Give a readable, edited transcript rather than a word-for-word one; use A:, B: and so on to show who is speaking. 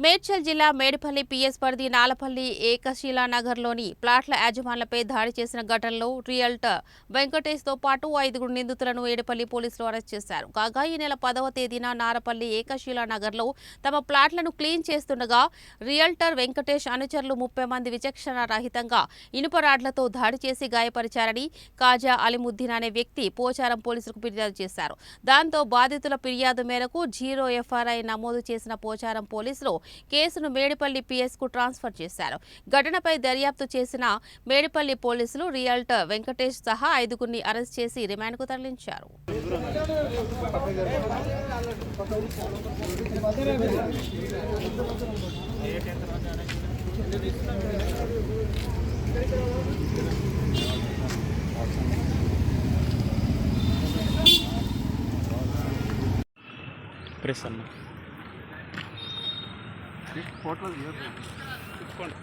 A: మేడ్చల్ జిల్లా మేడిపల్లి పిఎస్ పరిధి నాలపల్లి ఏకశిలానగర్లోని ప్లాట్ల యాజమాన్లపై దాడి చేసిన ఘటనలో రియల్టర్ వెంకటేష్తో పాటు 5 నిందితులను మేడిపల్లి పోలీసులు అరెస్ట్ చేశారు. కాగా ఈ నెల 10వ తేదీన నాలపల్లి ఏకశిలానగర్లో తమ ప్లాట్లను క్లీన్ చేస్తుండగా రియల్టర్ వెంకటేష్ అనుచరులు 30 మంది విచక్షణ రహితంగా ఇనుప రాడ్లతో దాడి చేసి గాయపరిచారని కాజా అలీముద్దీన్ అనే వ్యక్తి పోచారం పోలీసులకు ఫిర్యాదు చేశారు. దాంతో బాధితుల ఫిర్యాదు మేరకు 0 ఎఫ్ఐఆర్ నమోదు చేసిన పోచారం పోలీసులు కేసును మేడిపల్లి పిఎస్కు ట్రాన్స్ఫర్ చేశారు. ఘటనపై దర్యాప్తు చేసిన మేడిపల్లి పోలీసులు రియల్టర్ వెంకటేష్ సహా 5గురిని అరెస్ట్ చేసి రిమాండ్కు తరలించారు.
B: ప్రెస్ అన్న ఫోటోలు తీసుకోండి.